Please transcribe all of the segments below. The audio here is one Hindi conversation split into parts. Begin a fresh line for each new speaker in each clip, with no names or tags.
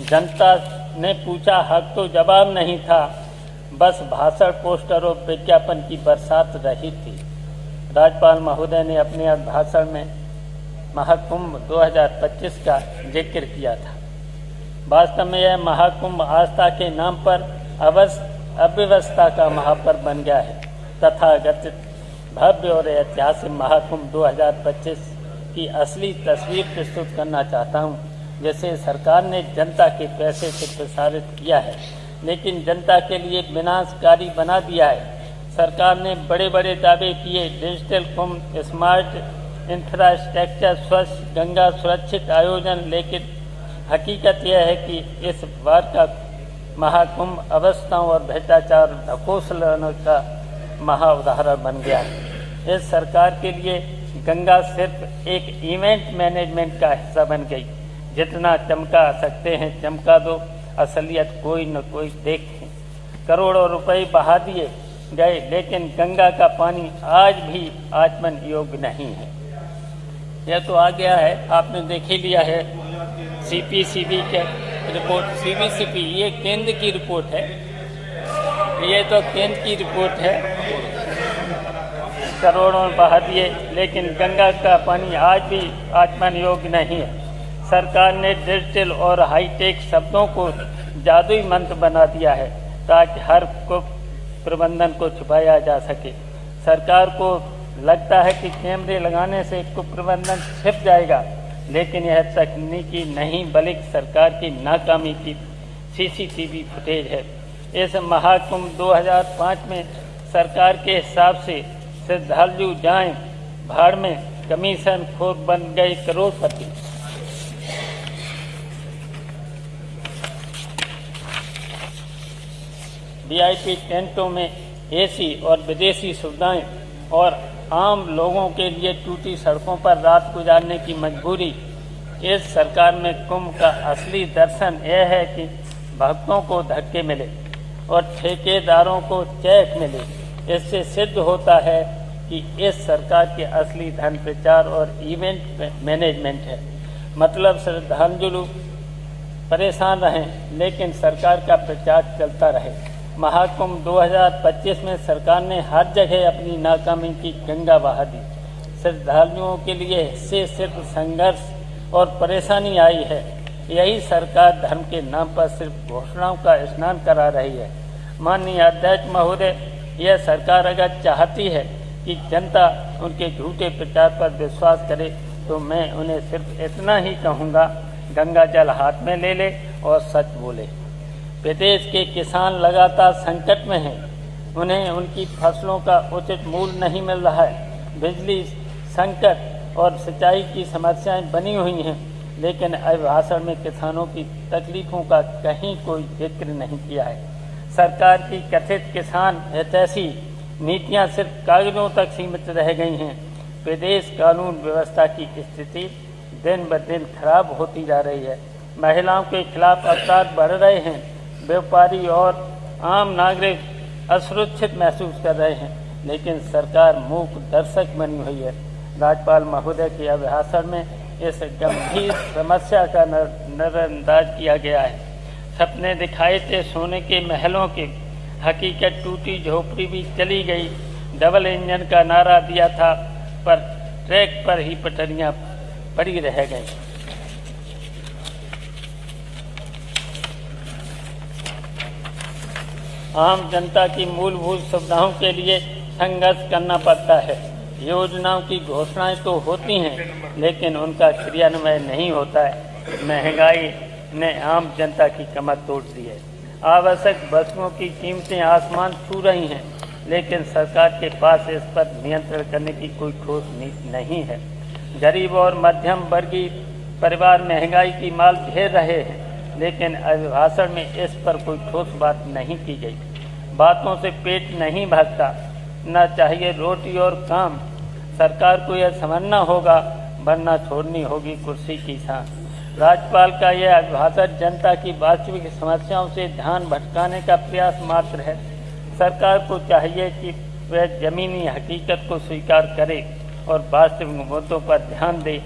जनता ने पूछा, हक तो जवाब नहीं था, बस भाषण, पोस्टर और विज्ञापन की बरसात रही थी। राज्यपाल महोदय ने अपने भाषण में महाकुंभ 2025 का जिक्र किया था। वास्तव में यह महाकुंभ आस्था के नाम पर अव्यवस्था का महापर्व बन गया है। तथाकथित भव्य और ऐतिहासिक महाकुंभ 2025 की असली तस्वीर प्रस्तुत करना चाहता हूं, जिसे सरकार ने जनता के पैसे से प्रसारित किया है, लेकिन जनता के लिए विनाशकारी बना दिया है। सरकार ने बड़े बड़े दावे किए, डिजिटल कुंभ, स्मार्ट इंफ्रास्ट्रक्चर, स्वच्छ गंगा, सुरक्षित आयोजन, लेकिन हकीकत यह है कि इस बार का महाकुंभ अवस्थाओं और भ्रष्टाचार ढकोसलाने का महा उदाहरण बन गया है। इस सरकार के लिए गंगा सिर्फ एक इवेंट मैनेजमेंट का हिस्सा बन गई। जितना चमका सकते हैं चमका दो, असलियत कोई न कोई देखे। करोड़ों रुपए बहा दिए गए, लेकिन गंगा का पानी आज भी आचमन योग्य नहीं है। यह तो आ गया है, आपने देख ही लिया है CPCB के रिपोर्ट। CPCB ये केंद्र की रिपोर्ट है, ये तो केंद्र की रिपोर्ट है। करोड़ों बहा दिए, लेकिन गंगा का पानी आज भी आचमन योग्य नहीं है। सरकार ने डिजिटल और हाईटेक शब्दों को जादुई मंत्र बना दिया है ताकि हर कुप्रबंधन को छुपाया जा सके। सरकार को लगता है कि कैमरे लगाने से कुप्रबंधन छिप जाएगा, लेकिन यह तकनीकी नहीं बल्कि सरकार की नाकामी की CCTV फुटेज है। इस महाकुंभ 2005 में सरकार के हिसाब से श्रद्धालु जाएं भाड़ में, कमीशन खोर बन गए करोड़पति। VIP टेंटों में AC और विदेशी सुविधाएं और आम लोगों के लिए टूटी सड़कों पर रात गुजारने की मजबूरी। इस सरकार में कुंभ का असली दर्शन यह है कि भक्तों को धक्के मिले और ठेकेदारों को चेक मिले। इससे सिद्ध होता है कि इस सरकार के असली धन प्रचार और इवेंट मैनेजमेंट है। मतलब श्रद्धालु परेशान रहें, लेकिन सरकार का प्रचार चलता रहे। महाकुंभ 2025 में सरकार ने हर जगह अपनी नाकामी की गंगा बहा दी। श्रद्धालुओं के लिए इससे सिर्फ संघर्ष और परेशानी आई है। यही सरकार धर्म के नाम पर सिर्फ घोषणाओं का स्नान करा रही है। माननीय अध्यक्ष महोदय, यह सरकार अगर चाहती है कि जनता उनके झूठे प्रचार पर विश्वास करे, तो मैं उन्हें सिर्फ इतना ही कहूँगा, गंगा जल हाथ में ले ले और सच बोले। प्रदेश के किसान लगातार संकट में हैं। उन्हें उनकी फसलों का उचित मूल्य नहीं मिल रहा है। बिजली संकट और सिंचाई की समस्याएं बनी हुई हैं, लेकिन अभिभाषण में किसानों की तकलीफों का कहीं कोई जिक्र नहीं किया है। सरकार की कथित किसान हितैषी नीतियां सिर्फ कागजों तक सीमित रह गई हैं। प्रदेश कानून व्यवस्था की स्थिति दिन ब दिन खराब होती जा रही है। महिलाओं के खिलाफ अपराध बढ़ रहे हैं। व्यापारी और आम नागरिक असुरक्षित महसूस कर रहे हैं, लेकिन सरकार मूक दर्शक बनी हुई है। राज्यपाल महोदय के अभिभाषण में इस गंभीर समस्या का नजरअंदाज किया गया है। सपने दिखाए थे सोने के महलों के, हकीकत टूटी झोपड़ी भी चली गई। डबल इंजन का नारा दिया था, पर ट्रैक पर ही पटरियां पड़ी रह गई। आम जनता की मूलभूत सुविधाओं के लिए संघर्ष करना पड़ता है। योजनाओं की घोषणाएं तो होती हैं, लेकिन उनका क्रियान्वयन नहीं होता है। महंगाई ने आम जनता की कमर तोड़ दी है। आवश्यक वस्तुओं की कीमतें आसमान छू रही हैं, लेकिन सरकार के पास इस पर नियंत्रण करने की कोई ठोस नीति नहीं है। गरीब और मध्यम वर्गीय परिवार महंगाई की मार झेल रहे हैं, लेकिन अभिभाषण में इस पर कोई ठोस बात नहीं की गई। बातों से पेट नहीं भरता, न चाहिए रोटी और काम। सरकार को यह समझना होगा, वरना छोड़नी होगी कुर्सी की सांस। राज्यपाल का यह अभिभाषण जनता की वास्तविक समस्याओं से ध्यान भटकाने का प्रयास मात्र है। सरकार को चाहिए कि वह जमीनी हकीकत को स्वीकार करे और वास्तविक मुद्दों पर ध्यान दे।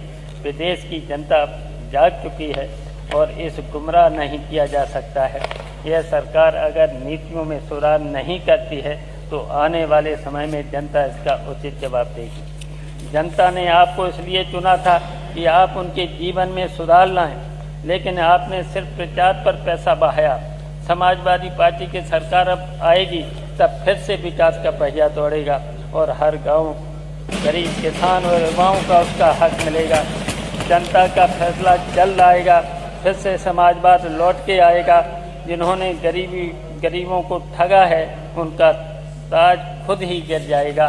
प्रदेश की जनता जाग चुकी है और इस गुमराह नहीं किया जा सकता है। यह सरकार अगर नीतियों में सुधार नहीं करती है तो आने वाले समय में जनता इसका उचित जवाब देगी। जनता ने आपको इसलिए चुना था कि आप उनके जीवन में सुधार लाएं, लेकिन आपने सिर्फ प्रचार पर पैसा बहाया। समाजवादी पार्टी की सरकार अब आएगी तब फिर से विकास का पहिया दौड़ेगा और हर गांव, गरीब किसान और युवाओं का उसका हक मिलेगा। जनता का फैसला जल्द आएगा, फिर से समाजवाद लौट के आएगा। जिन्होंने गरीबों को ठगा है उनका ताज खुद ही गिर जाएगा।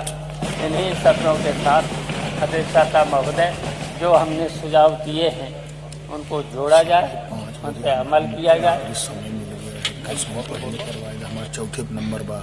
इन्हीं सपनों के साथ अधिष्ठाता महोदय जो हमने सुझाव दिए हैं उनको जोड़ा जाए, उन पर अमल किया जाए।
हमारे चौथे नंबर बा।